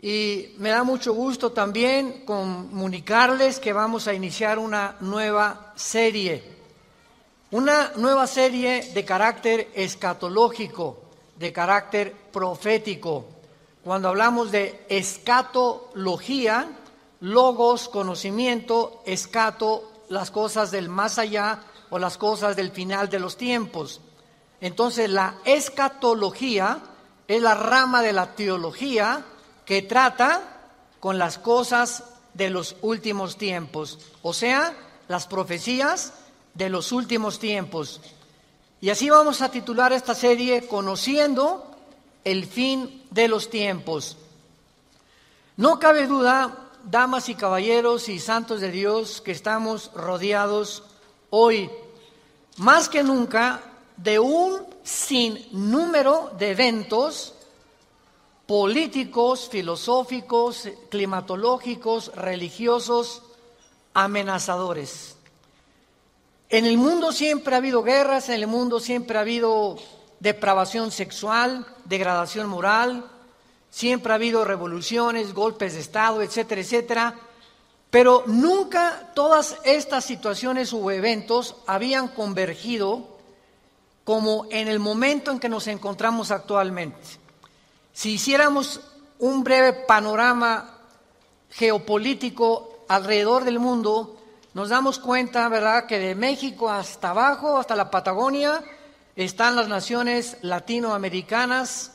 Y me da mucho gusto también comunicarles que vamos a iniciar una nueva serie de carácter escatológico, de carácter profético. Cuando hablamos de escatología, logos, conocimiento, escato, las cosas del más allá o las cosas del final de los tiempos. Entonces la escatología es la rama de la teología que trata con las cosas de los últimos tiempos, o sea, las profecías de los últimos tiempos. Y así vamos a titular esta serie, Conociendo el fin de los tiempos. No cabe duda, damas y caballeros y santos de Dios, que estamos rodeados hoy, más que nunca, de un sinnúmero de eventos políticos, filosóficos, climatológicos, religiosos, amenazadores. En el mundo siempre ha habido guerras, en el mundo siempre ha habido depravación sexual, degradación moral, siempre ha habido revoluciones, golpes de Estado, etcétera, etcétera, pero nunca todas estas situaciones u eventos habían convergido como en el momento en que nos encontramos actualmente. Si hiciéramos un breve panorama geopolítico alrededor del mundo, nos damos cuenta, ¿verdad?, que de México hasta abajo, hasta la Patagonia, están las naciones latinoamericanas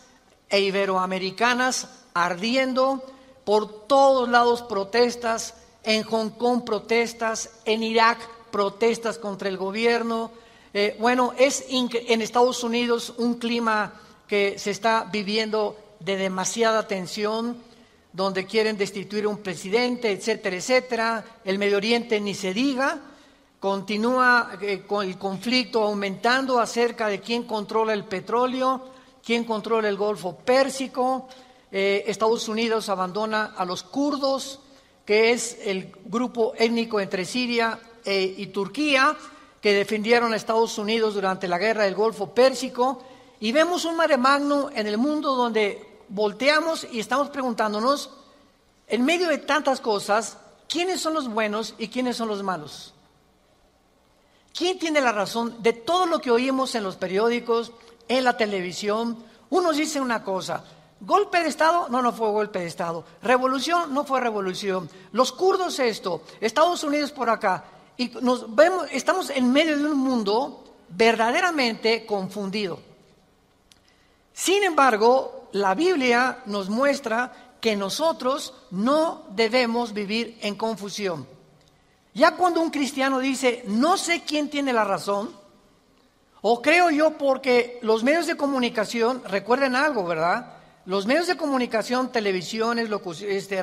e iberoamericanas ardiendo, por todos lados protestas, en Hong Kong protestas, en Irak protestas contra el gobierno. Es en Estados Unidos un clima que se está viviendo de demasiada tensión, donde quieren destituir a un presidente, etcétera, etcétera. El Medio Oriente ni se diga, continúa con el conflicto aumentando acerca de quién controla el petróleo, quién controla el Golfo Pérsico. Estados Unidos abandona a los kurdos, que es el grupo étnico entre Siria y Turquía, que defendieron a Estados Unidos durante la guerra del Golfo Pérsico, y vemos un mare magnum en el mundo donde volteamos y estamos preguntándonos, en medio de tantas cosas, ¿quiénes son los buenos y quiénes son los malos? ¿Quién tiene la razón de todo lo que oímos en los periódicos, en la televisión? Unos dicen una cosa, golpe de Estado, no fue golpe de Estado, revolución, no fue revolución, los kurdos esto, Estados Unidos por acá, y estamos en medio de un mundo verdaderamente confundido. Sin embargo, la Biblia nos muestra que nosotros no debemos vivir en confusión. Ya cuando un cristiano dice, no sé quién tiene la razón, o creo yo porque los medios de comunicación, recuerden algo, ¿verdad? Los medios de comunicación, televisiones,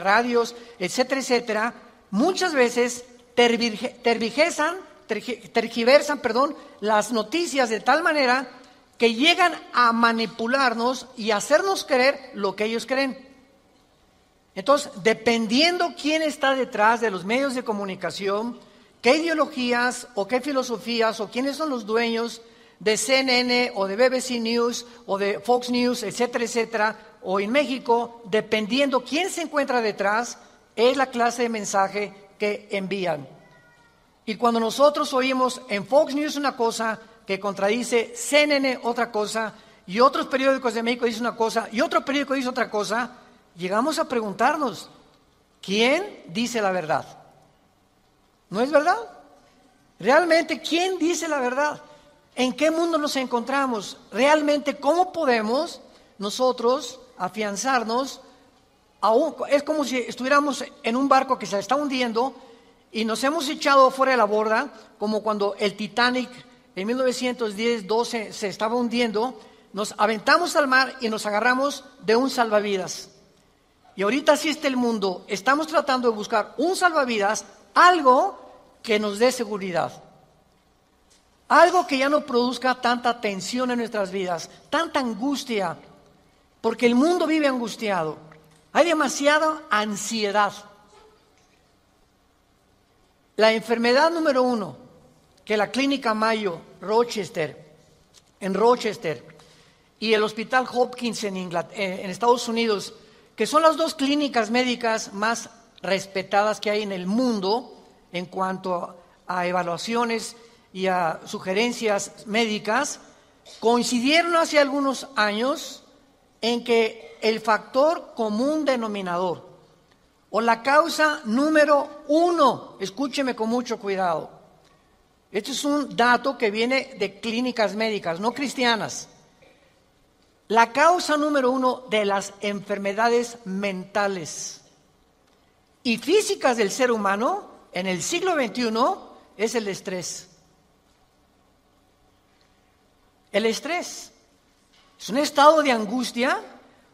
radios, etcétera, etcétera, muchas veces tergiversan, las noticias de tal manera que llegan a manipularnos y hacernos creer lo que ellos creen. Entonces, dependiendo quién está detrás de los medios de comunicación, qué ideologías o qué filosofías o quiénes son los dueños de CNN o de BBC News o de Fox News, etcétera, etcétera, o en México, dependiendo quién se encuentra detrás, es la clase de mensaje que envían. Y cuando nosotros oímos en Fox News una cosa que contradice CNN otra cosa, y otros periódicos de México dicen una cosa, y otro periódico dice otra cosa, llegamos a preguntarnos, ¿quién dice la verdad? ¿No es verdad? Realmente, ¿quién dice la verdad? ¿En qué mundo nos encontramos? Realmente, ¿cómo podemos nosotros afianzarnos? Es como si estuviéramos en un barco que se está hundiendo y nos hemos echado fuera de la borda, como cuando el Titanic en 1910-12 se estaba hundiendo, nos aventamos al mar y nos agarramos de un salvavidas. Y ahorita así está el mundo, estamos tratando de buscar un salvavidas, algo que nos dé seguridad, algo que ya no produzca tanta tensión en nuestras vidas, tanta angustia, porque el mundo vive angustiado, hay demasiada ansiedad. La enfermedad número 1 que la Clínica Mayo en Rochester y el Hospital Hopkins en Estados Unidos que son las dos clínicas médicas más respetadas que hay en el mundo en cuanto a evaluaciones y a sugerencias médicas, coincidieron hace algunos años en que el factor común denominador o la causa número 1, escúcheme con mucho cuidado, este es un dato que viene de clínicas médicas, no cristianas, la causa número 1 de las enfermedades mentales y físicas del ser humano en el siglo XXI es el estrés. El estrés es un estado de angustia,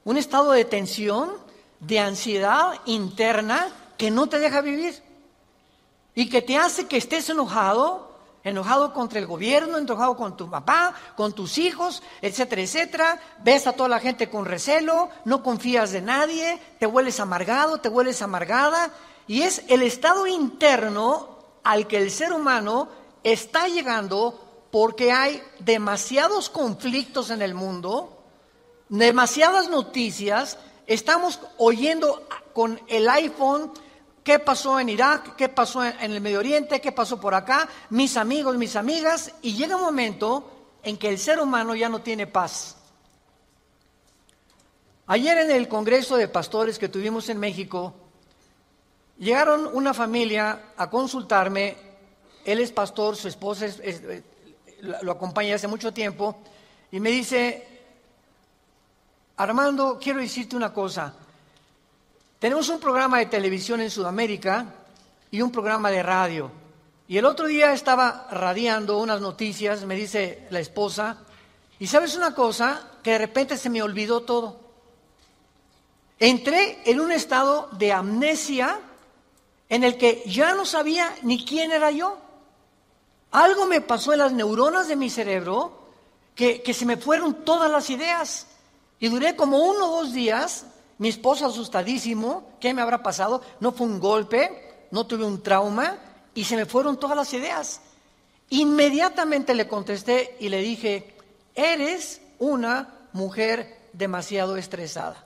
un estado de tensión, de ansiedad interna que no te deja vivir y que te hace que estés enojado contra el gobierno, enojado con tu papá, con tus hijos, etcétera, etcétera. Ves a toda la gente con recelo, no confías de nadie, te vuelves amargado, te vuelves amargada, y es el estado interno al que el ser humano está llegando porque hay demasiados conflictos en el mundo, demasiadas noticias. Estamos oyendo con el iPhone qué pasó en Irak, qué pasó en el Medio Oriente, qué pasó por acá, mis amigos, mis amigas, y llega un momento en que el ser humano ya no tiene paz. Ayer en el Congreso de Pastores que tuvimos en México, llegaron una familia a consultarme. Él es pastor, su esposa lo acompaña hace mucho tiempo, y me dice: Armando, quiero decirte una cosa. Tenemos un programa de televisión en Sudamérica y un programa de radio. Y el otro día estaba radiando unas noticias, me dice la esposa, y ¿sabes una cosa? Que de repente se me olvidó todo. Entré en un estado de amnesia en el que ya no sabía ni quién era yo. Algo me pasó en las neuronas de mi cerebro que se me fueron todas las ideas. Y duré como 1 o 2 días, mi esposo asustadísimo, ¿qué me habrá pasado? No fue un golpe, no tuve un trauma, y se me fueron todas las ideas. Inmediatamente le contesté y le dije: eres una mujer demasiado estresada.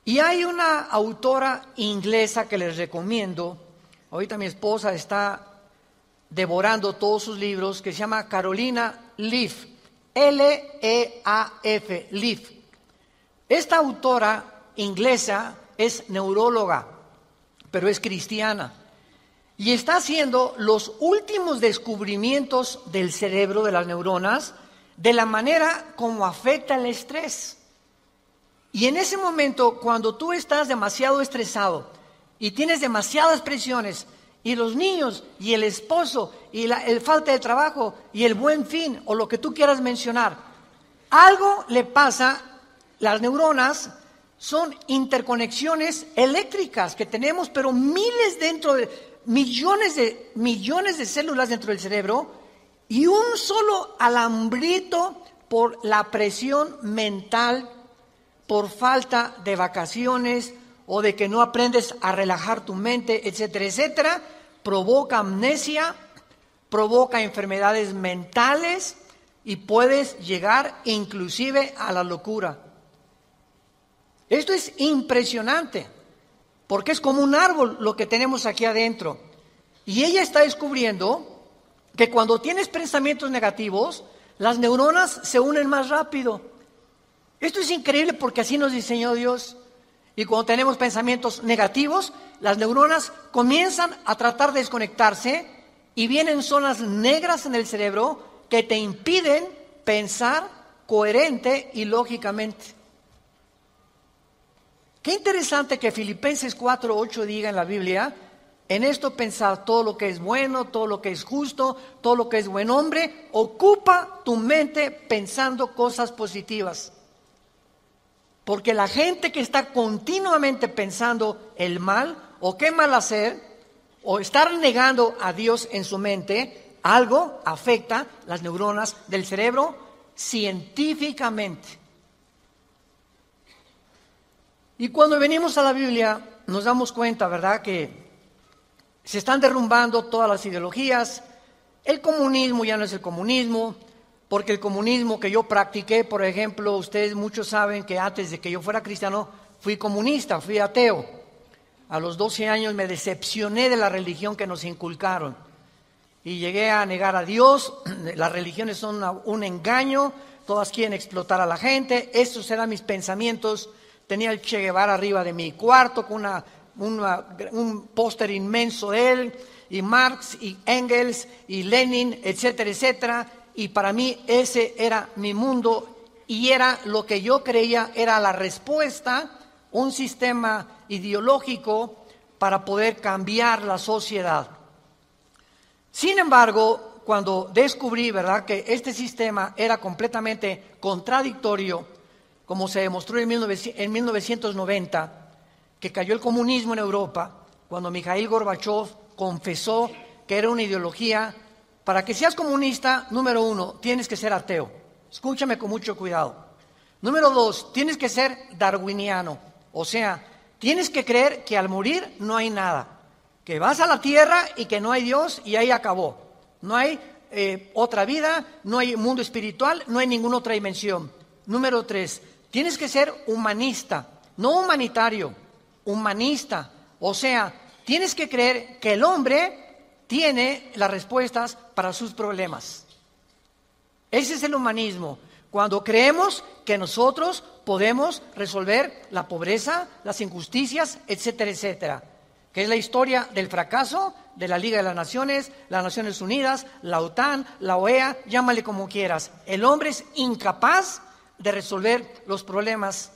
Y hay una autora inglesa que les recomiendo, ahorita mi esposa está devorando todos sus libros, que se llama Carolina Leaf, L-E-A-F, Leaf. Esta autora inglesa es neuróloga, pero es cristiana, y está haciendo los últimos descubrimientos del cerebro, de las neuronas, de la manera como afecta el estrés. Y en ese momento, cuando tú estás demasiado estresado y tienes demasiadas presiones, y los niños, y el esposo, y el falta de trabajo, y el buen fin, o lo que tú quieras mencionar, algo le pasa. Las neuronas son interconexiones eléctricas que tenemos, pero millones de células dentro del cerebro, y un solo alambrito por la presión mental, por falta de vacaciones o de que no aprendes a relajar tu mente, etcétera, etcétera, provoca amnesia, provoca enfermedades mentales y puedes llegar inclusive a la locura. Esto es impresionante, porque es como un árbol lo que tenemos aquí adentro. Y ella está descubriendo que cuando tienes pensamientos negativos, las neuronas se unen más rápido. Esto es increíble porque así nos diseñó Dios. Y cuando tenemos pensamientos negativos, las neuronas comienzan a tratar de desconectarse y vienen zonas negras en el cerebro que te impiden pensar coherente y lógicamente. Qué interesante que Filipenses 4:8 diga en la Biblia: en esto pensar todo lo que es bueno, todo lo que es justo, todo lo que es buen hombre, ocupa tu mente pensando cosas positivas. Porque la gente que está continuamente pensando el mal, o qué mal hacer, o estar negando a Dios en su mente, algo afecta las neuronas del cerebro científicamente. Y cuando venimos a la Biblia nos damos cuenta, ¿verdad?, que se están derrumbando todas las ideologías. El comunismo ya no es el comunismo, porque el comunismo que yo practiqué, por ejemplo, ustedes muchos saben que antes de que yo fuera cristiano, fui comunista, fui ateo. A los 12 años me decepcioné de la religión que nos inculcaron y llegué a negar a Dios. Las religiones son un engaño, todas quieren explotar a la gente. Estos eran mis pensamientos. Tenía el Che Guevara arriba de mi cuarto con un póster inmenso de él, y Marx y Engels y Lenin, etcétera, etcétera. Y para mí ese era mi mundo y era lo que yo creía era la respuesta, un sistema ideológico para poder cambiar la sociedad. Sin embargo, cuando descubrí, ¿verdad?, que este sistema era completamente contradictorio, como se demostró en 1990, que cayó el comunismo en Europa, cuando Mikhail Gorbachev confesó que era una ideología. Para que seas comunista, número 1, tienes que ser ateo. Escúchame con mucho cuidado. Número 2, tienes que ser darwiniano. O sea, tienes que creer que al morir no hay nada. Que vas a la tierra y que no hay Dios y ahí acabó. No hay otra vida, no hay mundo espiritual, no hay ninguna otra dimensión. Número 3, tienes que ser humanista, no humanitario, humanista. O sea, tienes que creer que el hombre tiene las respuestas para sus problemas. Ese es el humanismo. Cuando creemos que nosotros podemos resolver la pobreza, las injusticias, etcétera, etcétera. Que es la historia del fracaso de la Liga de las Naciones Unidas, la OTAN, la OEA, llámale como quieras. El hombre es incapaz de resolver los problemas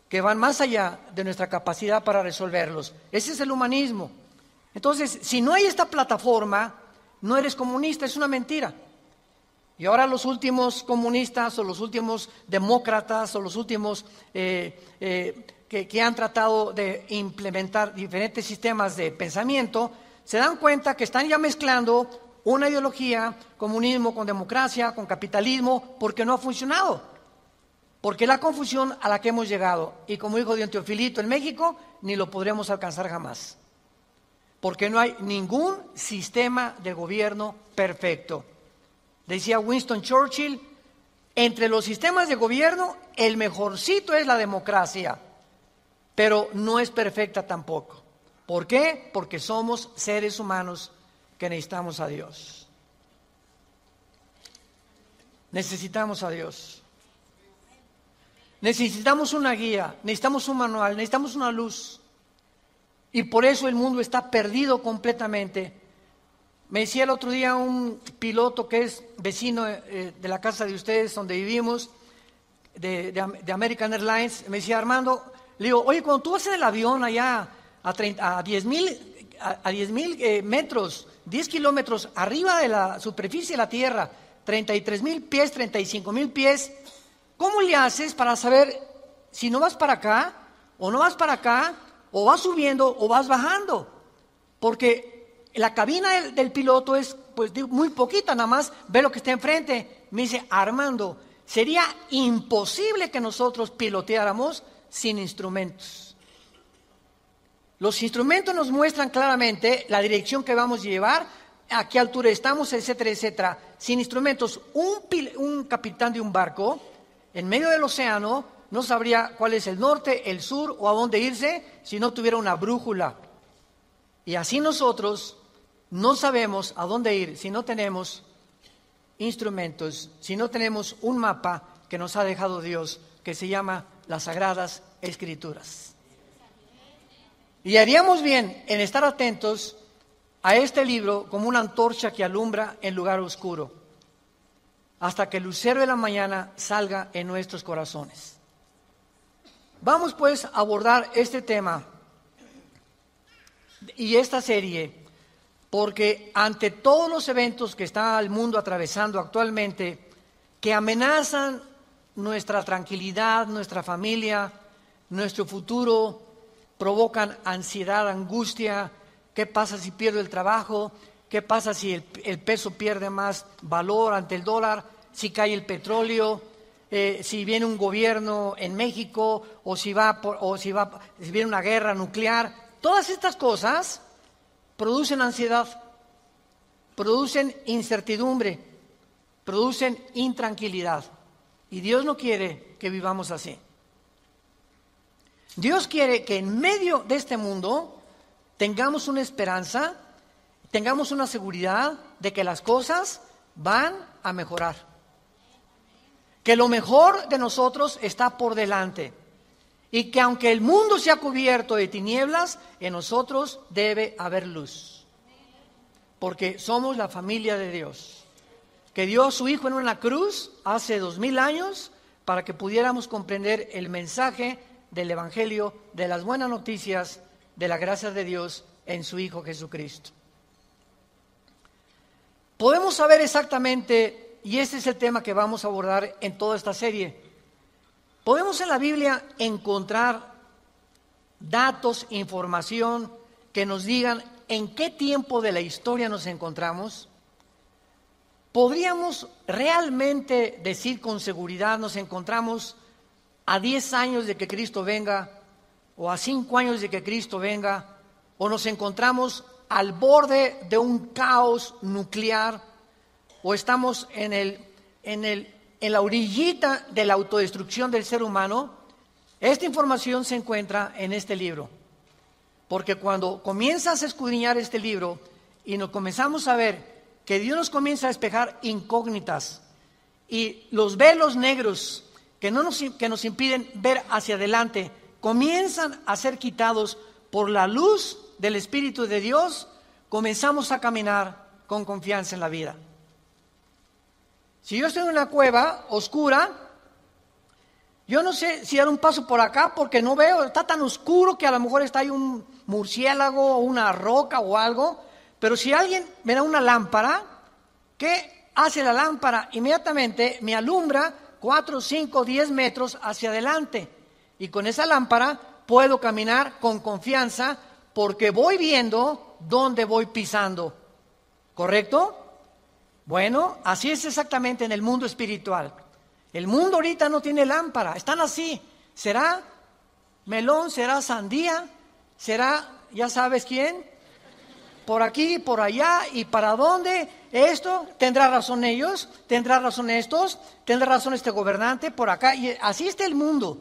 que van más allá de nuestra capacidad para resolverlos. Ese es el humanismo. Entonces, si no hay esta plataforma, no eres comunista, es una mentira. Y ahora los últimos comunistas o los últimos demócratas o los últimos que han tratado de implementar diferentes sistemas de pensamiento, se dan cuenta que están ya mezclando una ideología, comunismo con democracia, con capitalismo, porque no ha funcionado. Porque es la confusión a la que hemos llegado. Y como dijo Don Teofilito en México, ni lo podremos alcanzar jamás. Porque no hay ningún sistema de gobierno perfecto. Decía Winston Churchill, entre los sistemas de gobierno, el mejorcito es la democracia, pero no es perfecta tampoco. ¿Por qué? Porque somos seres humanos que necesitamos a Dios. Necesitamos a Dios. Necesitamos una guía, necesitamos un manual, necesitamos una luz. Y por eso el mundo está perdido completamente. Me decía el otro día un piloto que es vecino de la casa de ustedes donde vivimos, de American Airlines, me decía: Armando, le digo, oye, cuando tú vas en el avión allá a 10,000 metros, 10 kilómetros arriba de la superficie de la Tierra, 33,000 pies, 35,000 pies, ¿cómo le haces para saber si no vas para acá o no vas para acá? O vas subiendo o vas bajando, porque la cabina del piloto es pues muy poquita, nada más ve lo que está enfrente. Me dice: Armando, sería imposible que nosotros piloteáramos sin instrumentos. Los instrumentos nos muestran claramente la dirección que vamos a llevar, a qué altura estamos, etcétera, etcétera. Sin instrumentos, un capitán de un barco en medio del océano no sabría cuál es el norte, el sur o a dónde irse si no tuviera una brújula. Y así nosotros no sabemos a dónde ir si no tenemos instrumentos, si no tenemos un mapa que nos ha dejado Dios, que se llama las Sagradas Escrituras. Y haríamos bien en estar atentos a este libro como una antorcha que alumbra en lugar oscuro, hasta que el lucero de la mañana salga en nuestros corazones. Vamos pues a abordar este tema y esta serie, porque ante todos los eventos que está el mundo atravesando actualmente, que amenazan nuestra tranquilidad, nuestra familia, nuestro futuro, provocan ansiedad, angustia. ¿Qué pasa si pierdo el trabajo? ¿Qué pasa si el peso pierde más valor ante el dólar? Si cae el petróleo, si viene un gobierno en México, o si viene una guerra nuclear. Todas estas cosas producen ansiedad, producen incertidumbre. producen intranquilidad. Y Dios no quiere que vivamos así. Dios quiere que en medio de este mundo tengamos una esperanza, tengamos una seguridad de que las cosas van a mejorar. Que lo mejor de nosotros está por delante. Y que aunque el mundo sea cubierto de tinieblas, en nosotros debe haber luz. Porque somos la familia de Dios. Que dio a su Hijo en una cruz hace 2000 años para que pudiéramos comprender el mensaje del Evangelio, de las buenas noticias, de la gracia de Dios en su Hijo Jesucristo. Podemos saber exactamente, y este es el tema que vamos a abordar en toda esta serie, podemos en la Biblia encontrar datos, información que nos digan en qué tiempo de la historia nos encontramos. ¿Podríamos realmente decir con seguridad nos encontramos a 10 años de que Cristo venga, o a 5 años de que Cristo venga, o nos encontramos al borde de un caos nuclear, o estamos en la orillita de la autodestrucción del ser humano? Esta información se encuentra en este libro, porque cuando comienzas a escudriñar este libro y nos comenzamos a ver que Dios nos comienza a despejar incógnitas y los velos negros que nos impiden ver hacia adelante comienzan a ser quitados por la luz del Espíritu de Dios, comenzamos a caminar con confianza en la vida. Si yo estoy en una cueva oscura, yo no sé si dar un paso por acá porque no veo, está tan oscuro que a lo mejor está ahí un murciélago o una roca o algo, pero si alguien me da una lámpara, ¿qué hace la lámpara? Inmediatamente me alumbra 4, 5, 10 metros hacia adelante. Y con esa lámpara puedo caminar con confianza porque voy viendo dónde voy pisando. ¿Correcto? Bueno, así es exactamente en el mundo espiritual. El mundo ahorita no tiene lámpara, están así. ¿Será melón? ¿Será sandía? ¿Será, ya sabes quién? Por aquí, por allá, ¿y para dónde? Esto, ¿tendrá razón ellos? ¿Tendrá razón estos? ¿Tendrá razón este gobernante? Por acá, y así está el mundo.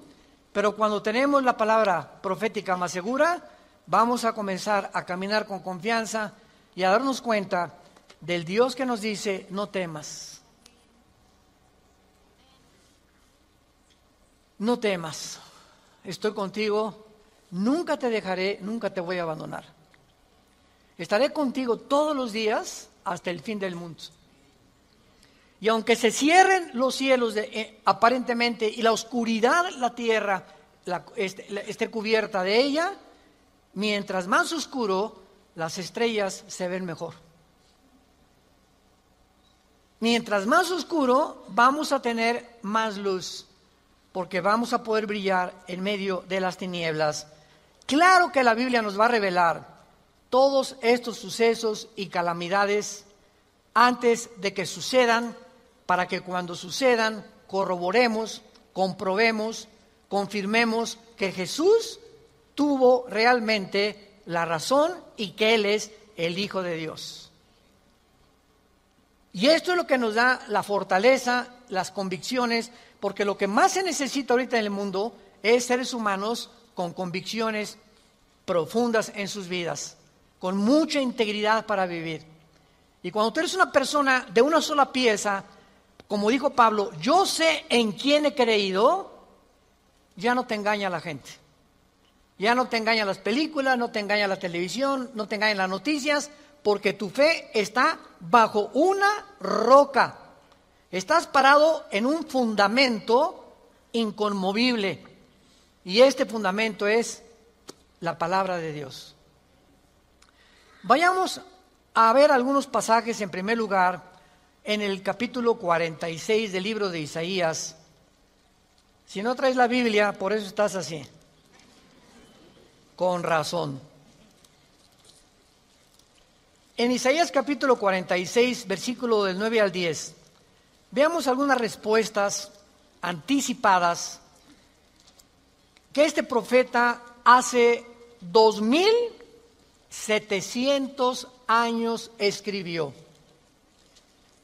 Pero cuando tenemos la palabra profética más segura, vamos a comenzar a caminar con confianza y a darnos cuenta del Dios que nos dice, no temas. No temas, estoy contigo, nunca te dejaré, nunca te voy a abandonar. Estaré contigo todos los días hasta el fin del mundo. Y aunque se cierren los cielos aparentemente y la oscuridad, la tierra, esté cubierta de ella, mientras más oscuro, las estrellas se ven mejor. Mientras más oscuro, vamos a tener más luz, porque vamos a poder brillar en medio de las tinieblas. Claro que la Biblia nos va a revelar todos estos sucesos y calamidades antes de que sucedan, para que cuando sucedan corroboremos, comprobemos, confirmemos que Jesús tuvo realmente la razón y que Él es el Hijo de Dios. Y esto es lo que nos da la fortaleza, las convicciones, porque lo que más se necesita ahorita en el mundo es seres humanos con convicciones profundas en sus vidas, con mucha integridad para vivir. Y cuando tú eres una persona de una sola pieza, como dijo Pablo, yo sé en quién he creído, ya no te engaña la gente. Ya no te engañan las películas, no te engaña la televisión, no te engañan las noticias, porque tu fe está bajo una roca. Estás parado en un fundamento inconmovible. Y este fundamento es la palabra de Dios. Vayamos a ver algunos pasajes en primer lugar en el capítulo 46 del libro de Isaías. Si no traes la Biblia, por eso estás así. Con razón. En Isaías capítulo 46, versículo del 9 al 10, veamos algunas respuestas anticipadas que este profeta hace 2700 años escribió.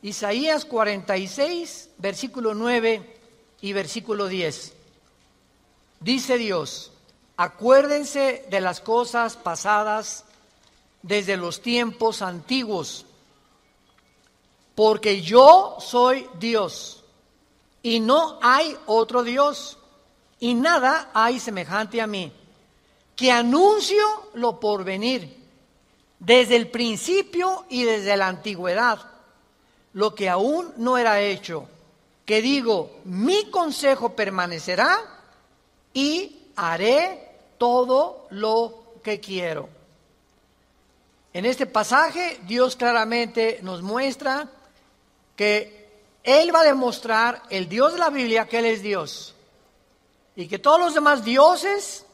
Isaías 46, versículo 9 y versículo 10. Dice Dios: acuérdense de las cosas pasadas desde los tiempos antiguos, porque yo soy Dios y no hay otro Dios, y nada hay semejante a mí, que anuncio lo porvenir desde el principio y desde la antigüedad, lo que aún no era hecho, que digo, mi consejo permanecerá y haré todo lo que quiero. En este pasaje Dios claramente nos muestra que Él va a demostrar, el Dios de la Biblia, que Él es Dios, y que todos los demás dioses,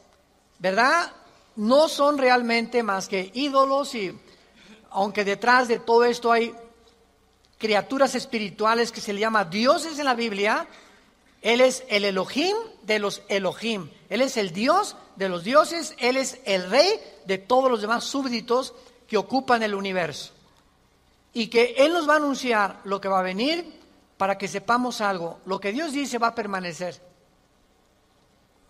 ¿verdad?, no son realmente más que ídolos, y aunque detrás de todo esto hay criaturas espirituales que se le llama dioses en la Biblia, Él es el Elohim de los Elohim, Él es el Dios de los dioses, Él es el Rey de todos los demás súbditos que ocupan el universo. Y que Él nos va a anunciar lo que va a venir para que sepamos algo. Lo que Dios dice va a permanecer.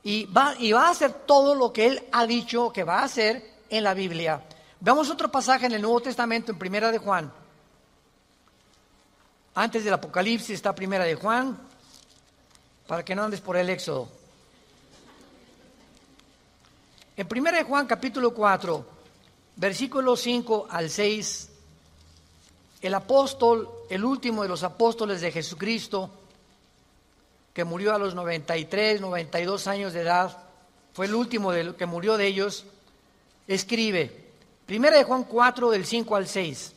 Y va a hacer todo lo que Él ha dicho que va a hacer en la Biblia. Veamos otro pasaje en el Nuevo Testamento, en Primera de Juan. Antes del Apocalipsis está Primera de Juan, para que no andes por el Éxodo. En Primera de Juan, capítulo 4, versículos 5 al 6, el apóstol, el último de los apóstoles de Jesucristo, que murió a los 93, 92 años de edad, fue el último que murió de ellos, escribe, Primera de Juan 4, del 5 al 6,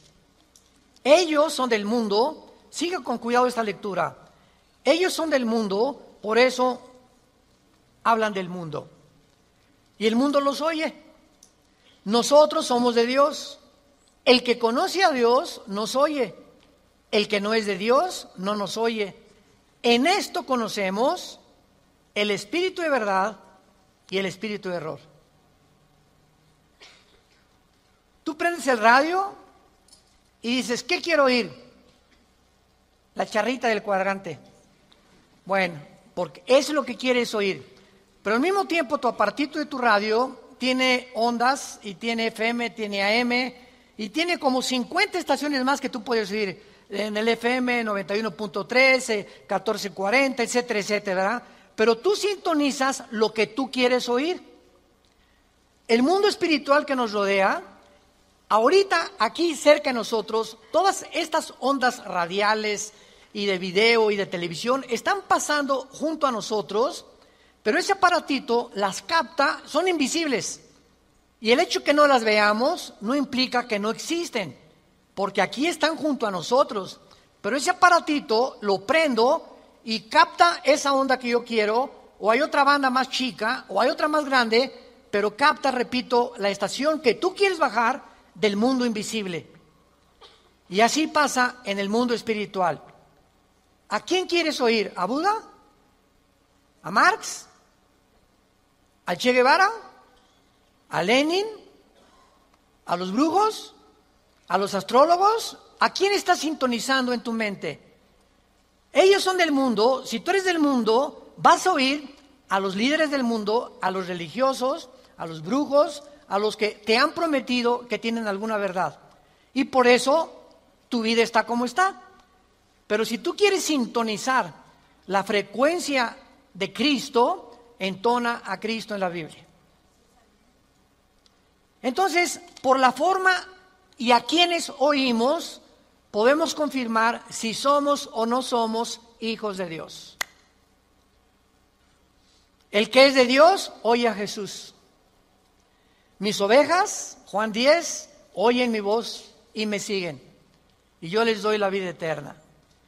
ellos son del mundo, siga con cuidado esta lectura, ellos son del mundo, por eso hablan del mundo, y el mundo los oye. Nosotros somos de Dios, el que conoce a Dios nos oye, el que no es de Dios no nos oye. En esto conocemos el espíritu de verdad y el espíritu de error. Tú prendes el radio y dices, ¿qué quiero oír? La charrita del cuadrante. Bueno, porque eso es lo que quieres oír. Pero al mismo tiempo tu apartito de tu radio tiene ondas y tiene FM, tiene AM y tiene como 50 estaciones más que tú puedes oír. En el FM 91.3, 1440, etcétera, etcétera, ¿verdad? Pero tú sintonizas lo que tú quieres oír. El mundo espiritual que nos rodea, ahorita aquí cerca de nosotros, todas estas ondas radiales y de video y de televisión están pasando junto a nosotros, pero ese aparatito las capta, son invisibles. Y el hecho que no las veamos no implica que no existen, porque aquí están junto a nosotros, pero ese aparatito lo prendo y capta esa onda que yo quiero, o hay otra banda más chica, o hay otra más grande, pero capta, repito, la estación que tú quieres bajar del mundo invisible. Y así pasa en el mundo espiritual. ¿A quién quieres oír? ¿A Buda? ¿A Marx? ¿A Che Guevara? ¿A Lenin? ¿A los brujos? ¿A los astrólogos? ¿A quién estás sintonizando en tu mente? Ellos son del mundo. Si tú eres del mundo, vas a oír a los líderes del mundo, a los religiosos, a los brujos, a los que te han prometido que tienen alguna verdad. Y por eso tu vida está como está. Pero si tú quieres sintonizar la frecuencia de Cristo, entona a Cristo en la Biblia. Entonces, por la forma y a quienes oímos, podemos confirmar si somos o no somos hijos de Dios. El que es de Dios, oye a Jesús. Mis ovejas, Juan 10, oyen mi voz y me siguen. Y yo les doy la vida eterna.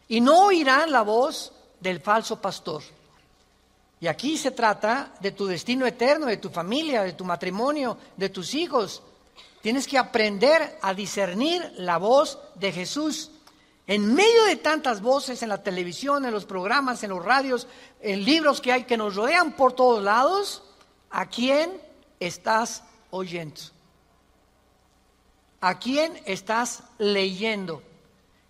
Y no oirán la voz del falso pastor. Y aquí se trata de tu destino eterno, de tu familia, de tu matrimonio, de tus hijos. Tienes que aprender a discernir la voz de Jesús. En medio de tantas voces en la televisión, en los programas, en los radios, en libros que hay que nos rodean por todos lados, ¿a quién estás oyendo? ¿A quién estás leyendo?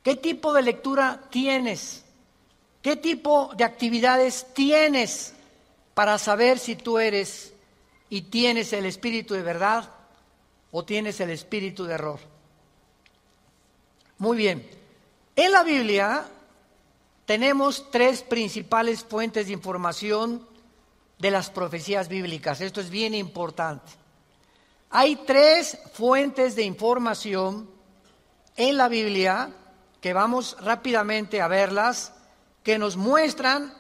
¿Qué tipo de lectura tienes? ¿Qué tipo de actividades tienes para saber si tú eres y tienes el espíritu de verdad o tienes el espíritu de error? Muy bien. En la Biblia tenemos tres principales fuentes de información de las profecías bíblicas. Esto es bien importante. Hay tres fuentes de información en la Biblia, que vamos rápidamente a verlas, que nos muestran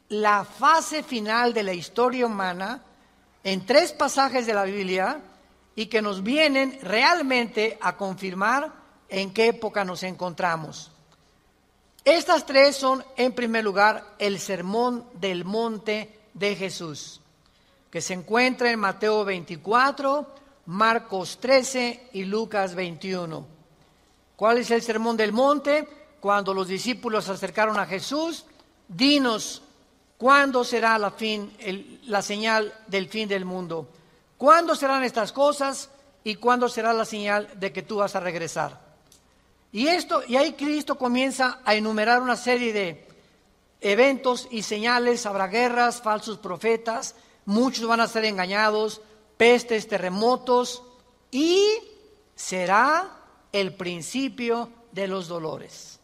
la fase final de la historia humana en tres pasajes de la Biblia y que nos vienen realmente a confirmar en qué época nos encontramos. Estas tres son, en primer lugar, el Sermón del Monte de Jesús, que se encuentra en Mateo 24, Marcos 13 y Lucas 21. ¿Cuál es el Sermón del Monte? Cuando los discípulos se acercaron a Jesús, dinos, ¿cuándo será la señal del fin del mundo? ¿Cuándo serán estas cosas y cuándo será la señal de que tú vas a regresar? Y ahí Cristo comienza a enumerar una serie de eventos y señales. Habrá guerras, falsos profetas, muchos van a ser engañados, pestes, terremotos, y será el principio de los dolores.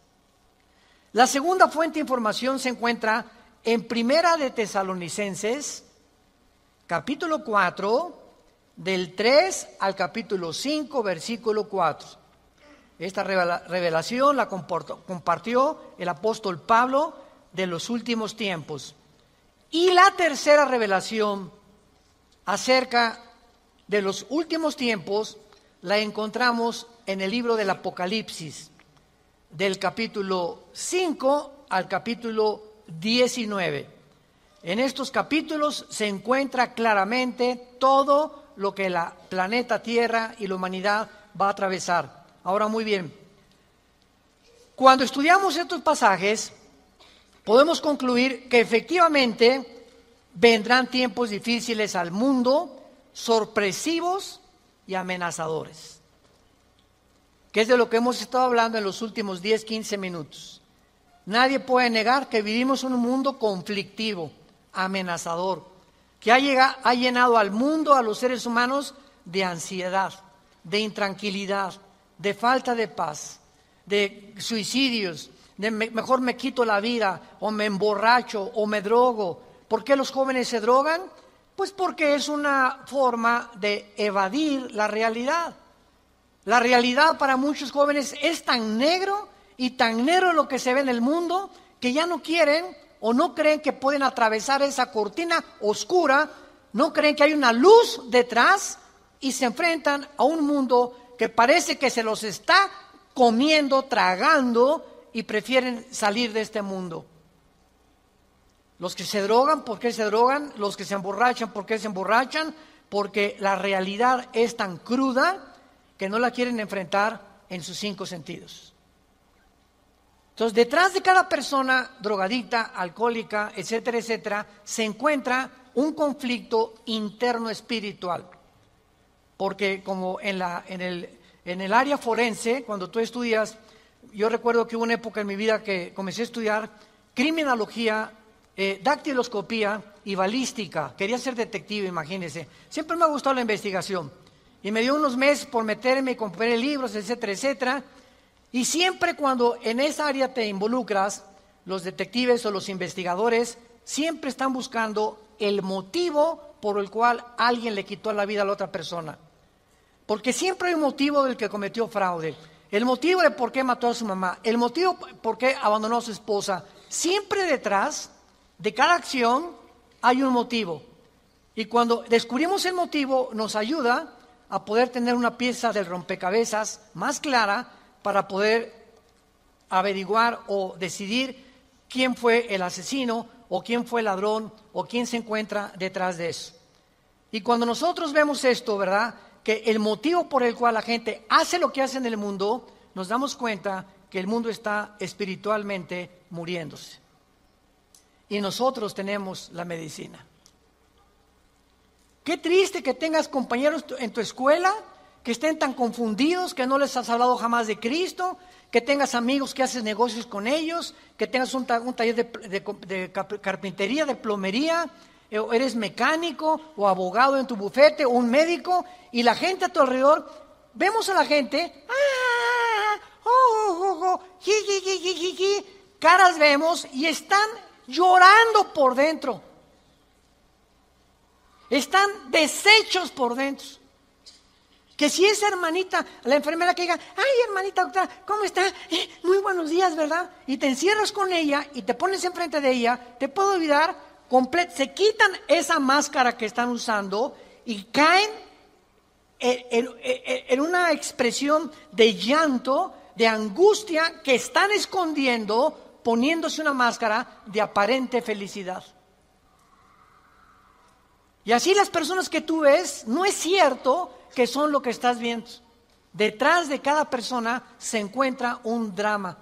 La segunda fuente de información se encuentra en Primera de Tesalonicenses, capítulo 4, del 3 al capítulo 5, versículo 4. Esta revelación la compartió el apóstol Pablo de los últimos tiempos. Y la tercera revelación acerca de los últimos tiempos la encontramos en el libro del Apocalipsis, del capítulo 5 al capítulo 19. En estos capítulos se encuentra claramente todo lo que la planeta Tierra y la humanidad va a atravesar. Ahora, muy bien, cuando estudiamos estos pasajes, podemos concluir que efectivamente vendrán tiempos difíciles al mundo, sorpresivos y amenazadores, que es de lo que hemos estado hablando en los últimos 10, 15 minutos. Nadie puede negar que vivimos en un mundo conflictivo, amenazador, que ha llenado al mundo, a los seres humanos, de ansiedad, de intranquilidad, de falta de paz, de suicidios, de mejor me quito la vida, o me emborracho, o me drogo. ¿Por qué los jóvenes se drogan? Pues porque es una forma de evadir la realidad. La realidad para muchos jóvenes es tan negro y tan negro lo que se ve en el mundo que ya no quieren o no creen que pueden atravesar esa cortina oscura, no creen que hay una luz detrás y se enfrentan a un mundo que parece que se los está comiendo, tragando, y prefieren salir de este mundo. Los que se drogan, ¿por qué se drogan? Los que se emborrachan, ¿por qué se emborrachan? Porque la realidad es tan cruda que no la quieren enfrentar en sus 5 sentidos. Entonces, detrás de cada persona drogadicta, alcohólica, etcétera, etcétera, se encuentra un conflicto interno espiritual. Porque como en el área forense, cuando tú estudias, yo recuerdo que hubo una época en mi vida que comencé a estudiar criminología, dactiloscopía y balística. Quería ser detective, imagínense. Siempre me ha gustado la investigación. Y me dio unos meses por meterme y compré libros, etcétera, etcétera. Y siempre cuando en esa área te involucras, los detectives o los investigadores siempre están buscando el motivo por el cual alguien le quitó la vida a la otra persona. Porque siempre hay un motivo del que cometió fraude. El motivo de por qué mató a su mamá. El motivo por qué abandonó a su esposa. Siempre detrás de cada acción hay un motivo. Y cuando descubrimos el motivo, nos ayuda a poder tener una pieza del rompecabezas más clara para poder averiguar o decidir quién fue el asesino o quién fue el ladrón o quién se encuentra detrás de eso. Y cuando nosotros vemos esto, ¿verdad?, que el motivo por el cual la gente hace lo que hace en el mundo, nos damos cuenta que el mundo está espiritualmente muriéndose. Y nosotros tenemos la medicina. Qué triste que tengas compañeros en tu escuela que estén tan confundidos que no les has hablado jamás de Cristo, que tengas amigos que haces negocios con ellos, que tengas un taller de carpintería, de plomería, o eres mecánico o abogado en tu bufete o un médico, y la gente a tu alrededor, vemos a la gente, caras vemos y están llorando por dentro, están deshechos por dentro. Que si esa hermanita, la enfermera que diga, ay hermanita doctora, ¿cómo está? Muy buenos días, ¿verdad? Y te encierras con ella y te pones enfrente de ella, te puede olvidar, se quitan esa máscara que están usando y caen en una expresión de llanto, de angustia que están escondiendo, poniéndose una máscara de aparente felicidad. Y así las personas que tú ves, no es cierto que son lo que estás viendo. Detrás de cada persona se encuentra un drama.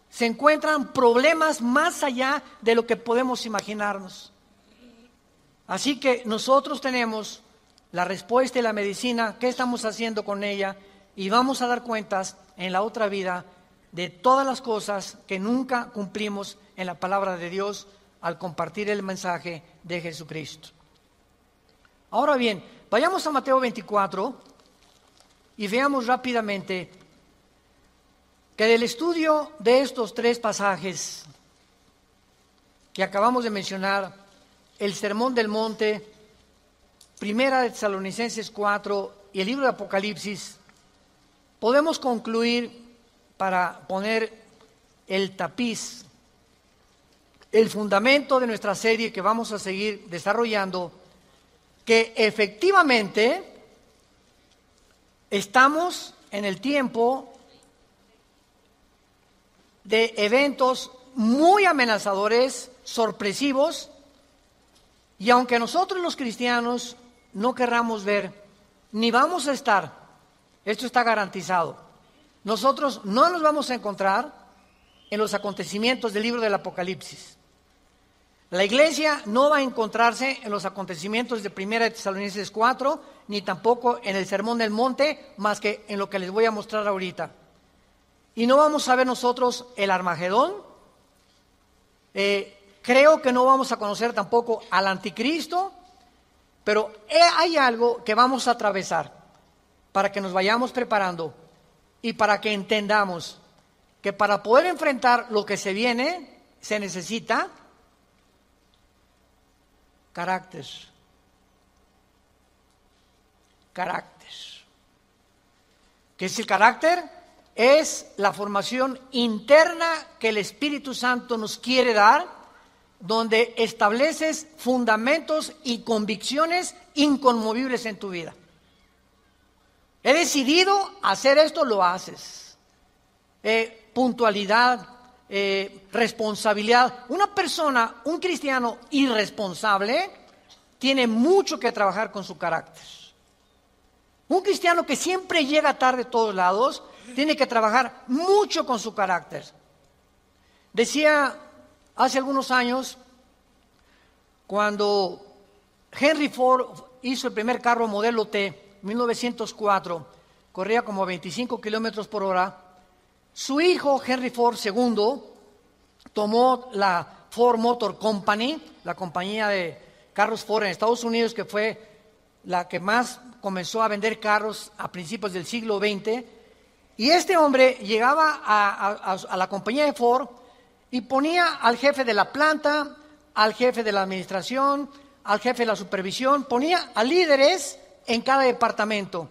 Se encuentran problemas más allá de lo que podemos imaginarnos. Así que nosotros tenemos la respuesta y la medicina, qué estamos haciendo con ella, y vamos a dar cuentas en la otra vida de todas las cosas que nunca cumplimos en la palabra de Dios al compartir el mensaje de Jesucristo. Ahora bien, vayamos a Mateo 24 y veamos rápidamente que del estudio de estos tres pasajes que acabamos de mencionar, el Sermón del Monte, Primera de Tesalonicenses 4 y el libro de Apocalipsis, podemos concluir, para poner el tapiz, el fundamento de nuestra serie que vamos a seguir desarrollando, que efectivamente estamos en el tiempo de eventos muy amenazadores, sorpresivos, y aunque nosotros los cristianos no querramos ver, ni vamos a estar, esto está garantizado, nosotros no nos vamos a encontrar en los acontecimientos del libro del Apocalipsis. La iglesia no va a encontrarse en los acontecimientos de Primera de Tesalonicenses 4, ni tampoco en el Sermón del Monte, más que en lo que les voy a mostrar ahorita. Y no vamos a ver nosotros el Armagedón. Creo que no vamos a conocer tampoco al Anticristo, pero hay algo que vamos a atravesar para que nos vayamos preparando y para que entendamos que para poder enfrentar lo que se viene se necesita carácter. ¿Qué es el carácter? Es la formación interna que el Espíritu Santo nos quiere dar, donde estableces fundamentos y convicciones inconmovibles en tu vida. He decidido hacer esto, lo haces. Puntualidad, responsabilidad. Una persona, un cristiano irresponsable, tiene mucho que trabajar con su carácter. Un cristiano que siempre llega tarde a todos lados, tiene que trabajar mucho con su carácter. Decía hace algunos años, cuando Henry Ford hizo el primer carro modelo T, 1904, corría como 25 kilómetros por hora. Su hijo, Henry Ford II, tomó la Ford Motor Company, la compañía de carros Ford en Estados Unidos, que fue la que más comenzó a vender carros a principios del siglo XX. Y este hombre llegaba a la compañía de Ford y ponía al jefe de la planta, al jefe de la administración, al jefe de la supervisión, ponía a líderes en cada departamento.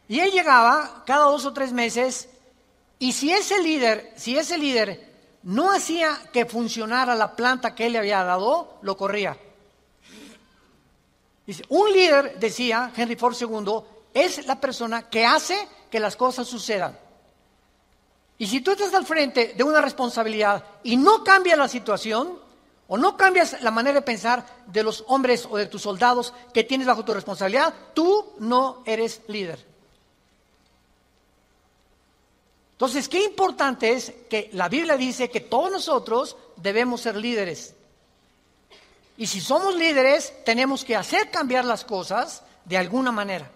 Y él llegaba cada 2 o 3 meses, y si ese líder no hacía que funcionara la planta que él le había dado, lo corría. Dice, un líder, decía Henry Ford II, es la persona que hace que las cosas sucedan. Y si tú estás al frente de una responsabilidad y no cambias la situación, o no cambias la manera de pensar de los hombres o de tus soldados que tienes bajo tu responsabilidad, tú no eres líder. Entonces, qué importante es que la Biblia dice que todos nosotros debemos ser líderes. Y si somos líderes, tenemos que hacer cambiar las cosas de alguna manera.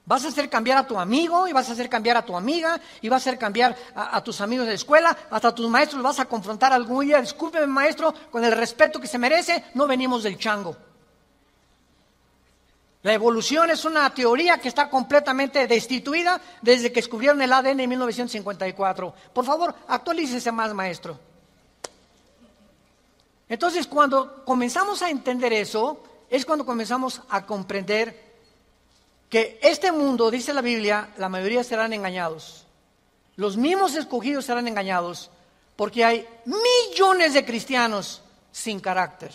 Vas a hacer cambiar a tu amigo, y vas a hacer cambiar a tu amiga, y vas a hacer cambiar a tus amigos de la escuela, hasta a tus maestros los vas a confrontar algún día. Discúlpeme, maestro, con el respeto que se merece, no venimos del chango. La evolución es una teoría que está completamente destituida desde que descubrieron el ADN en 1954. Por favor, actualícese más, maestro. Entonces, cuando comenzamos a entender eso, es cuando comenzamos a comprender que este mundo, dice la Biblia, la mayoría serán engañados. Los mismos escogidos serán engañados porque hay millones de cristianos sin carácter,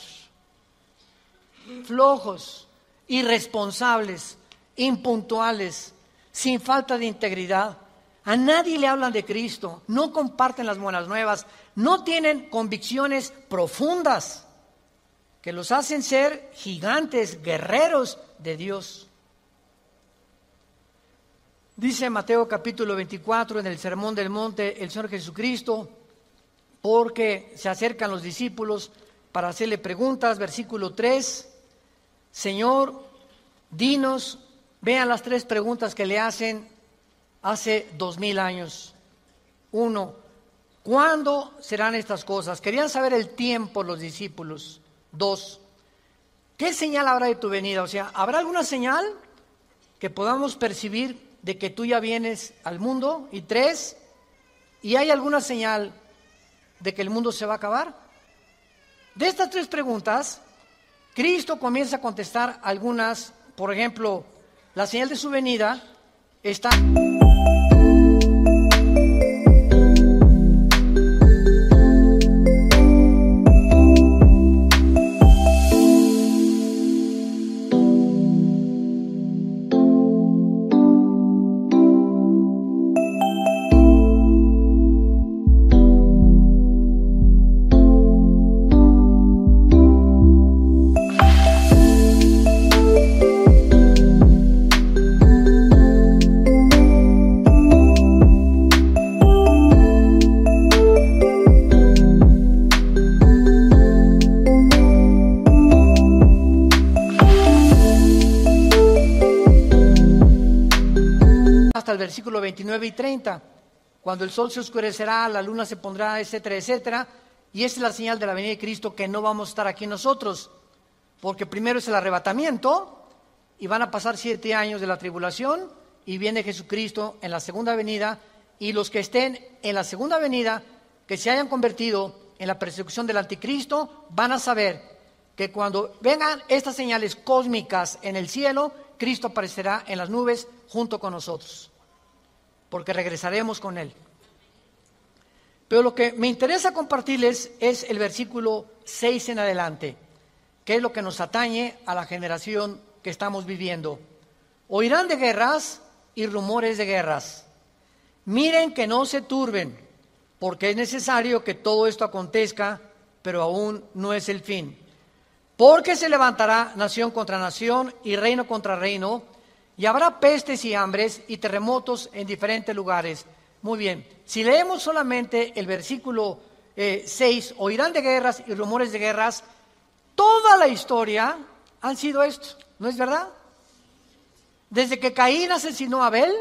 flojos, irresponsables, impuntuales, sin falta de integridad. A nadie le hablan de Cristo, no comparten las buenas nuevas, no tienen convicciones profundas que los hacen ser gigantes, guerreros de Dios. Dice Mateo capítulo 24 en el Sermón del Monte el Señor Jesucristo, porque se acercan los discípulos para hacerle preguntas, versículo 3, Señor, dinos, vean las 3 preguntas que le hacen hace 2000 años. 1, ¿cuándo serán estas cosas? Querían saber el tiempo los discípulos. 2, ¿qué señal habrá de tu venida? O sea, ¿habrá alguna señal que podamos percibir de que tú ya vienes al mundo? Y 3, ¿y hay alguna señal de que el mundo se va a acabar? De estas 3 preguntas, Cristo comienza a contestar algunas. Por ejemplo, la señal de su venida está... hasta el versículo 29 y 30, cuando el sol se oscurecerá, la luna se pondrá, etcétera, etcétera, y esa es la señal de la venida de Cristo, que no vamos a estar aquí nosotros, porque primero es el arrebatamiento, y van a pasar 7 años de la tribulación, y viene Jesucristo en la segunda venida, y los que estén en la segunda venida, que se hayan convertido en la persecución del anticristo, van a saber que cuando vengan estas señales cósmicas en el cielo, Cristo aparecerá en las nubes junto con nosotros, porque regresaremos con Él. Pero lo que me interesa compartirles es el versículo 6 en adelante, que es lo que nos atañe a la generación que estamos viviendo. Oirán de guerras y rumores de guerras. Miren que no se turben, porque es necesario que todo esto acontezca, pero aún no es el fin. Porque se levantará nación contra nación y reino contra reino, y habrá pestes y hambres y terremotos en diferentes lugares. Muy bien, si leemos solamente el versículo 6, oirán de guerras y rumores de guerras, toda la historia han sido esto, ¿no es verdad? Desde que Caín asesinó a Abel,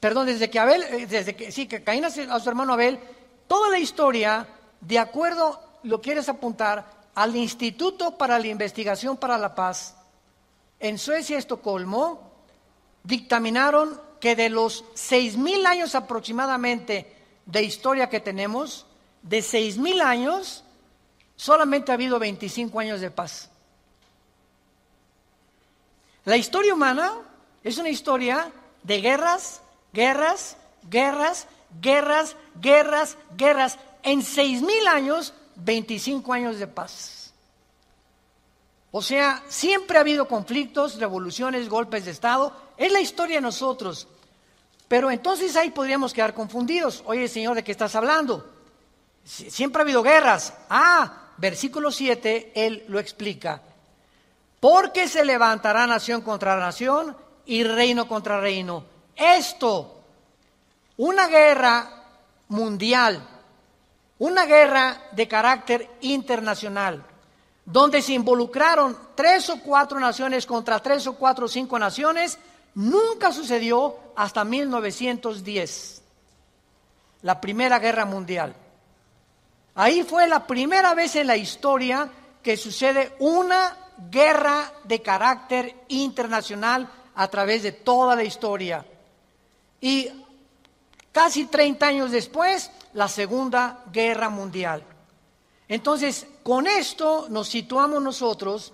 que Caín asesinó a su hermano Abel, toda la historia, de acuerdo, lo quieres apuntar, al Instituto para la Investigación para la Paz, en Suecia, Estocolmo, dictaminaron que de los 6,000 años aproximadamente de historia que tenemos, de 6,000 años, solamente ha habido 25 años de paz. La historia humana es una historia de guerras, guerras, guerras, guerras, guerras, guerras. En 6,000 años, 25 años de paz. O sea, siempre ha habido conflictos, revoluciones, golpes de Estado. Es la historia de nosotros. Pero entonces ahí podríamos quedar confundidos. Oye, Señor, ¿de qué estás hablando? Siempre ha habido guerras. Versículo 7, Él lo explica. Porque se levantará nación contra nación y reino contra reino. Esto, una guerra mundial, una guerra de carácter internacional, donde se involucraron 3 o 4 naciones contra 3 o 4 o 5 naciones, nunca sucedió hasta 1910, la Primera Guerra Mundial. Ahí fue la primera vez en la historia que sucede una guerra de carácter internacional a través de toda la historia. Y casi 30 años después, la Segunda Guerra Mundial. Entonces, con esto nos situamos nosotros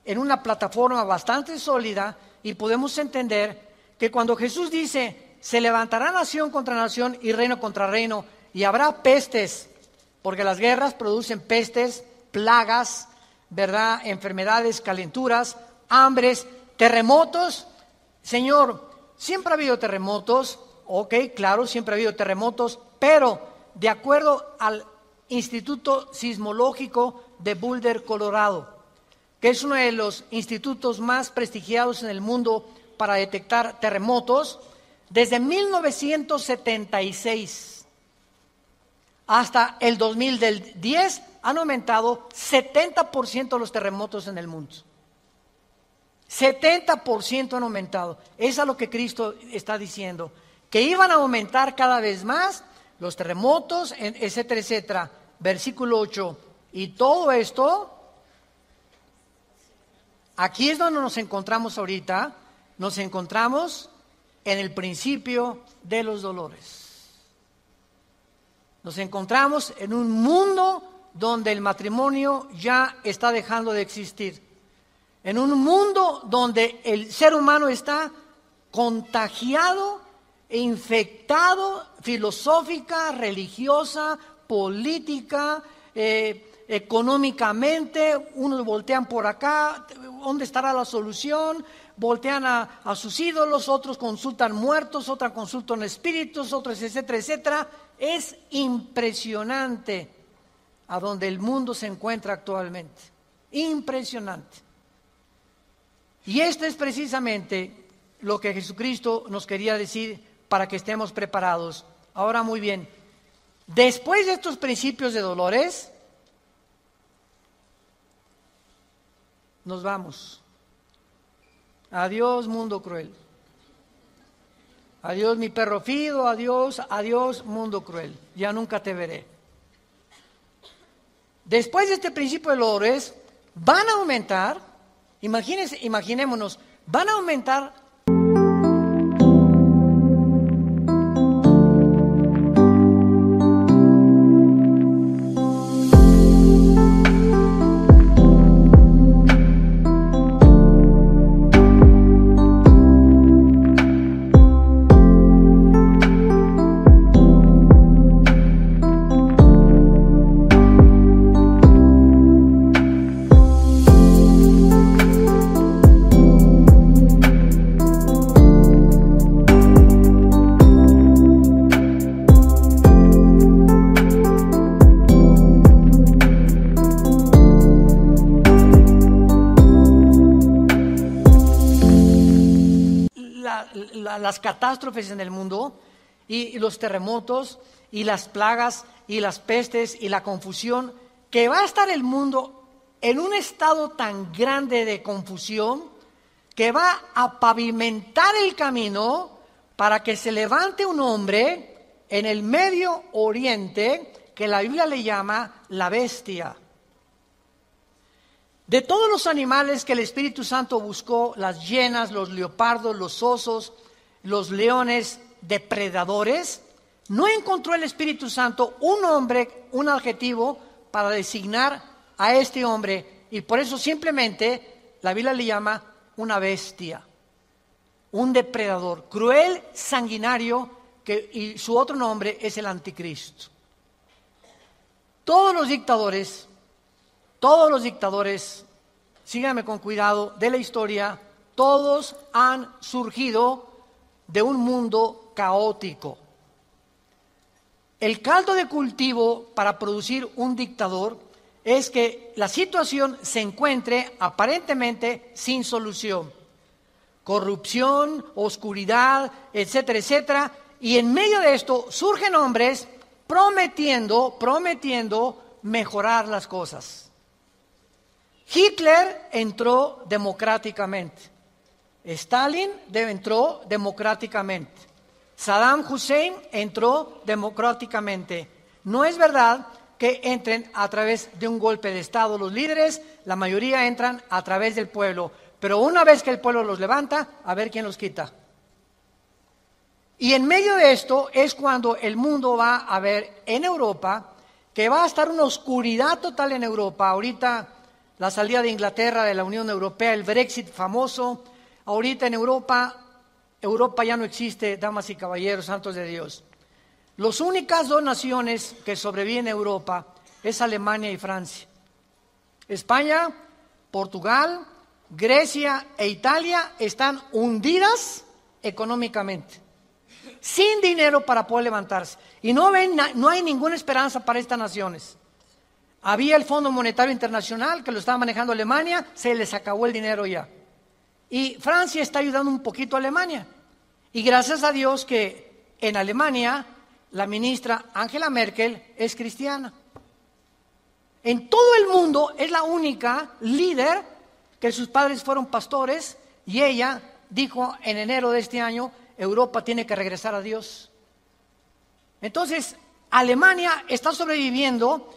en una plataforma bastante sólida y podemos entender que cuando Jesús dice, se levantará nación contra nación y reino contra reino, y habrá pestes, porque las guerras producen pestes, plagas, ¿verdad? Enfermedades, calenturas, hambres, terremotos. Señor, siempre ha habido terremotos, ok, claro, siempre ha habido terremotos, pero de acuerdo al Instituto Sismológico de Boulder, Colorado, que es uno de los institutos más prestigiados en el mundo para detectar terremotos, desde 1976 hasta el 2010 han aumentado 70% los terremotos en el mundo. 70% han aumentado. Es a lo que Cristo está diciendo, que iban a aumentar cada vez más los terremotos, etcétera, etcétera. Versículo 8. Y todo esto, aquí es donde nos encontramos ahorita. Nos encontramos en el principio de los dolores. Nos encontramos en un mundo donde el matrimonio ya está dejando de existir. En un mundo donde el ser humano está contagiado e infectado filosófica, religiosa, política, económicamente. Unos voltean por acá, ¿dónde estará la solución? Voltean a sus ídolos, otros consultan muertos, otros consultan espíritus, otros, etcétera, etcétera. Es impresionante a donde el mundo se encuentra actualmente. Impresionante. Y esto es precisamente lo que Jesucristo nos quería decir para que estemos preparados. Ahora, muy bien, después de estos principios de dolores, nos vamos. Adiós, mundo cruel. Adiós, mi perro fido, adiós, adiós, mundo cruel. Ya nunca te veré. Después de este principio de dolores, van a aumentar, imaginémonos, van a aumentar las catástrofes en el mundo y los terremotos y las plagas y las pestes y la confusión, que va a estar el mundo en un estado tan grande de confusión que va a pavimentar el camino para que se levante un hombre en el Medio Oriente que la Biblia le llama la bestia. De todos los animales que el Espíritu Santo buscó, las hienas, los leopardos, los osos, los leones depredadores, no encontró el Espíritu Santo un nombre, un adjetivo para designar a este hombre, y por eso simplemente la Biblia le llama una bestia, un depredador, cruel, sanguinario, y su otro nombre es el anticristo. Todos los dictadores, síganme con cuidado, de la historia, todos han surgido de un mundo caótico. El caldo de cultivo para producir un dictador es que la situación se encuentre aparentemente sin solución. Corrupción, oscuridad, etcétera, etcétera. Y en medio de esto surgen hombres prometiendo mejorar las cosas. Hitler entró democráticamente. Stalin entró democráticamente. Saddam Hussein entró democráticamente. No es verdad que entren a través de un golpe de Estado los líderes, la mayoría entran a través del pueblo. Pero una vez que el pueblo los levanta, a ver quién los quita. Y en medio de esto es cuando el mundo va a ver en Europa que va a estar una oscuridad total en Europa. Ahorita la salida de Inglaterra de la Unión Europea, el Brexit famoso. Ahorita en Europa ya no existe, damas y caballeros, santos de Dios. Las únicas dos naciones que sobreviven en Europa es Alemania y Francia. España, Portugal, Grecia e Italia están hundidas económicamente, sin dinero para poder levantarse. Y no hay ninguna esperanza para estas naciones. Había el Fondo Monetario Internacional que lo estaba manejando Alemania, se les acabó el dinero ya. Y Francia está ayudando un poquito a Alemania. Y gracias a Dios que en Alemania la ministra Angela Merkel es cristiana. En todo el mundo es la única líder que sus padres fueron pastores y ella dijo en enero de este año, Europa tiene que regresar a Dios. Entonces, Alemania está sobreviviendo,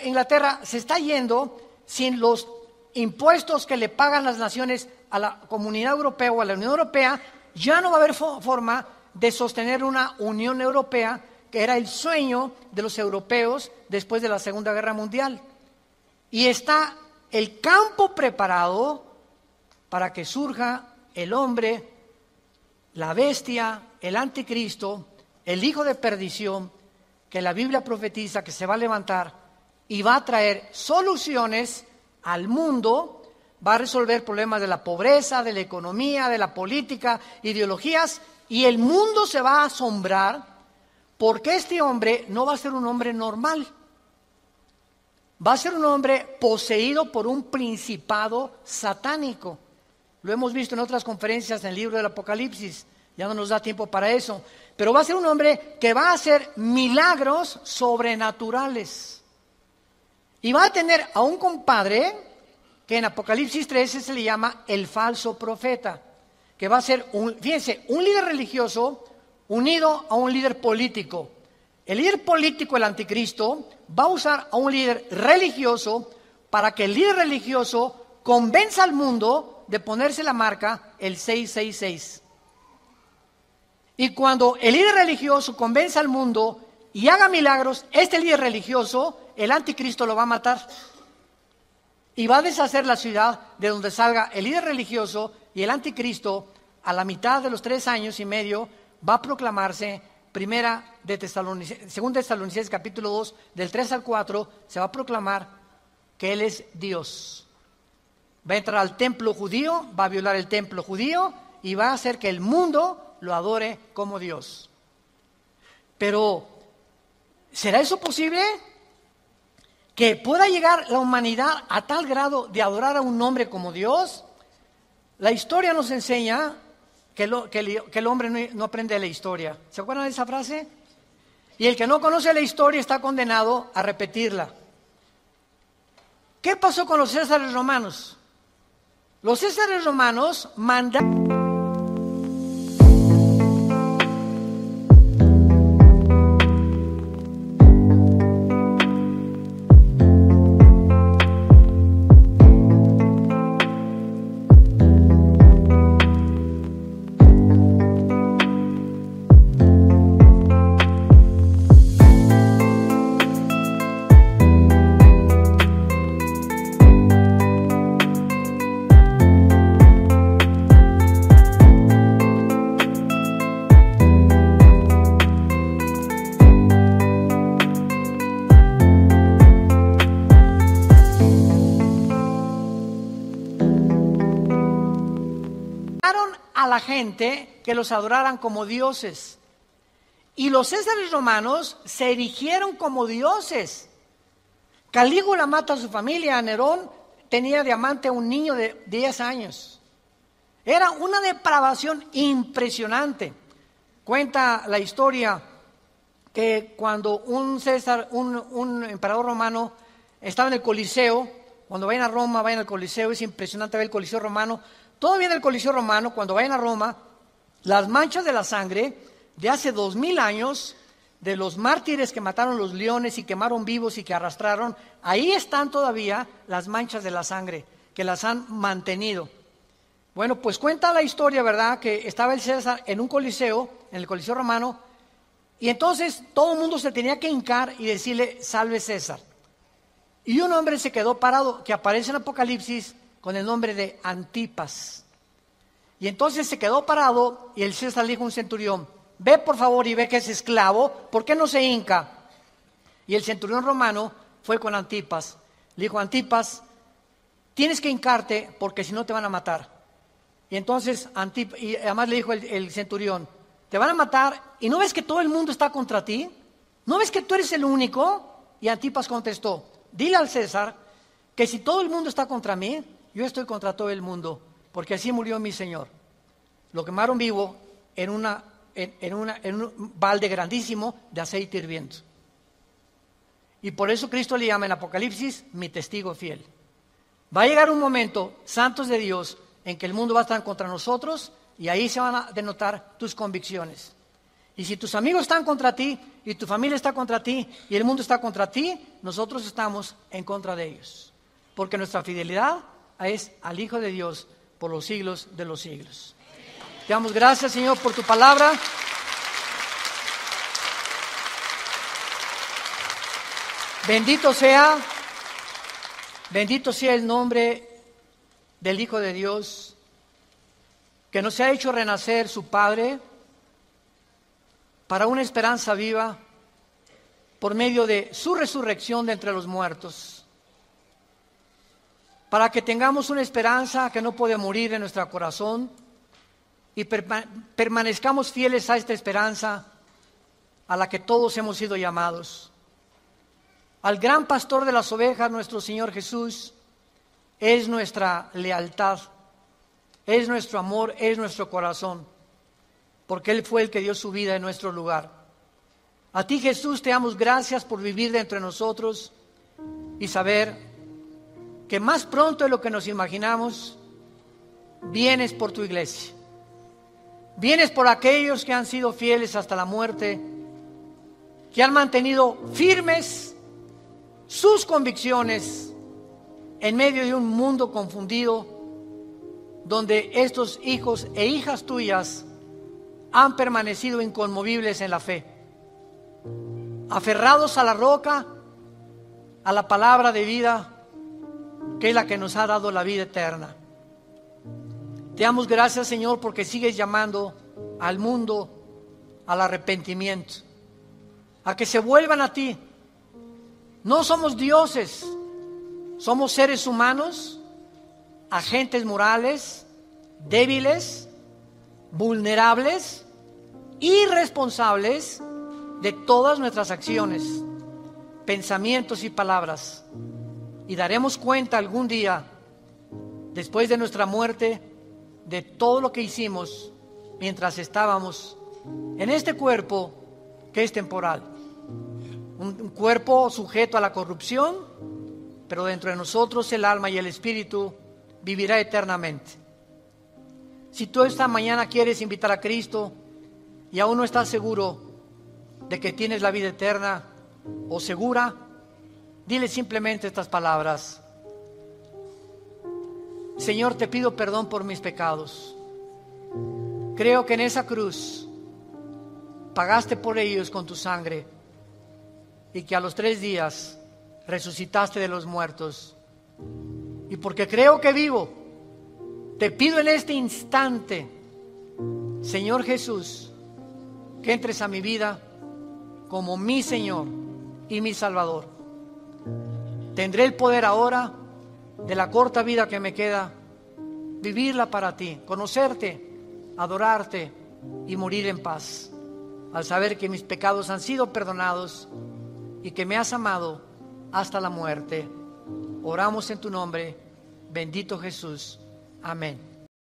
Inglaterra se está yendo sin los impuestos que le pagan las naciones a la Comunidad Europea o a la Unión Europea. Ya no va a haber forma de sostener una Unión Europea, que era el sueño de los europeos después de la Segunda Guerra Mundial. Y está el campo preparado para que surja el hombre, la bestia, el anticristo, el hijo de perdición, que la Biblia profetiza que se va a levantar y va a traer soluciones al mundo. Va a resolver problemas de la pobreza, de la economía, de la política, ideologías, y el mundo se va a asombrar porque este hombre no va a ser un hombre normal. Va a ser un hombre poseído por un principado satánico. Lo hemos visto en otras conferencias en el libro del Apocalipsis, ya no nos da tiempo para eso. Pero va a ser un hombre que va a hacer milagros sobrenaturales. Y va a tener a un compadre que en Apocalipsis 13 se le llama el falso profeta, que va a ser, fíjense, un líder religioso unido a un líder político. El líder político, el anticristo, va a usar a un líder religioso para que el líder religioso convenza al mundo de ponerse la marca el 666. Y cuando el líder religioso convenza al mundo y haga milagros, este líder religioso, el anticristo lo va a matar. Y va a deshacer la ciudad de donde salga el líder religioso, y el anticristo, a la mitad de los 3 años y medio, va a proclamarse. Según Tesalonicenses capítulo 2, del 3 al 4, se va a proclamar que Él es Dios. Va a entrar al templo judío, va a violar el templo judío y va a hacer que el mundo lo adore como Dios. Pero, ¿será eso posible? ¿Que pueda llegar la humanidad a tal grado de adorar a un hombre como Dios? La historia nos enseña que el hombre no aprende de la historia. ¿Se acuerdan de esa frase? Y el que no conoce la historia está condenado a repetirla. ¿Qué pasó con los césares romanos? Los césares romanos mandaron a la gente que los adoraran como dioses. Y los césares romanos se erigieron como dioses. Calígula mata a su familia. Nerón tenía de amante a un niño de 10 años. Era una depravación impresionante. Cuenta la historia que cuando un emperador romano estaba en el Coliseo, cuando vayan a Roma, vayan al Coliseo, es impresionante ver el Coliseo romano, todavía en el Coliseo Romano, cuando vayan a Roma, las manchas de la sangre de hace 2000 años, de los mártires que mataron los leones y quemaron vivos y que arrastraron, ahí están todavía las manchas de la sangre, que las han mantenido. Bueno, pues cuenta la historia, ¿verdad?, que estaba el César en un coliseo, en el Coliseo Romano, y entonces todo el mundo se tenía que hincar y decirle, salve César. Y un hombre se quedó parado, que aparece en Apocalipsis con el nombre de Antipas. Y entonces se quedó parado y el César le dijo a un centurión, ve por favor y ve que es esclavo, ¿por qué no se hinca? Y el centurión romano fue con Antipas. Le dijo, Antipas, tienes que hincarte porque si no te van a matar. Y entonces y además le dijo el centurión, te van a matar y ¿no ves que todo el mundo está contra ti? ¿No ves que tú eres el único? Y Antipas contestó, dile al César que si todo el mundo está contra mí, yo estoy contra todo el mundo, porque así murió mi Señor. Lo quemaron vivo en un balde grandísimo de aceite hirviendo. Y por eso Cristo le llama en Apocalipsis mi testigo fiel. Va a llegar un momento, santos de Dios, en que el mundo va a estar contra nosotros y ahí se van a denotar tus convicciones. Y si tus amigos están contra ti y tu familia está contra ti y el mundo está contra ti, nosotros estamos en contra de ellos. Porque nuestra fidelidad es al Hijo de Dios por los siglos de los siglos. Te damos gracias, Señor, por tu palabra. Bendito sea el nombre del Hijo de Dios, que nos ha hecho renacer su Padre para una esperanza viva por medio de su resurrección de entre los muertos, para que tengamos una esperanza que no puede morir en nuestro corazón y permanezcamos fieles a esta esperanza a la que todos hemos sido llamados. Al gran pastor de las ovejas, nuestro Señor Jesús, es nuestra lealtad, es nuestro amor, es nuestro corazón, porque Él fue el que dio su vida en nuestro lugar. A ti, Jesús, te damos gracias por vivir dentro de nosotros y saber que más pronto de lo que nos imaginamos, vienes por tu iglesia. Vienes por aquellos que han sido fieles hasta la muerte, que han mantenido firmes sus convicciones en medio de un mundo confundido, donde estos hijos e hijas tuyas han permanecido inconmovibles en la fe, aferrados a la roca, a la palabra de vida, que es la que nos ha dado la vida eterna. Te damos gracias, Señor, porque sigues llamando al mundo al arrepentimiento, a que se vuelvan a ti. No somos dioses, somos seres humanos, agentes morales, débiles, vulnerables, irresponsables de todas nuestras acciones, pensamientos y palabras. Y daremos cuenta algún día, después de nuestra muerte, de todo lo que hicimos mientras estábamos en este cuerpo que es temporal. Un cuerpo sujeto a la corrupción, pero dentro de nosotros el alma y el espíritu vivirá eternamente. Si tú esta mañana quieres invitar a Cristo y aún no estás seguro de que tienes la vida eterna o segura, dile simplemente estas palabras: Señor, te pido perdón por mis pecados. Creo que en esa cruz pagaste por ellos con tu sangre y que a los 3 días resucitaste de los muertos. Y porque creo que vivo, te pido en este instante, Señor Jesús, que entres a mi vida como mi Señor y mi Salvador. Tendré el poder ahora, de la corta vida que me queda, vivirla para ti, conocerte, adorarte y morir en paz, al saber que mis pecados han sido perdonados y que me has amado hasta la muerte. Oramos en tu nombre, bendito Jesús. Amén.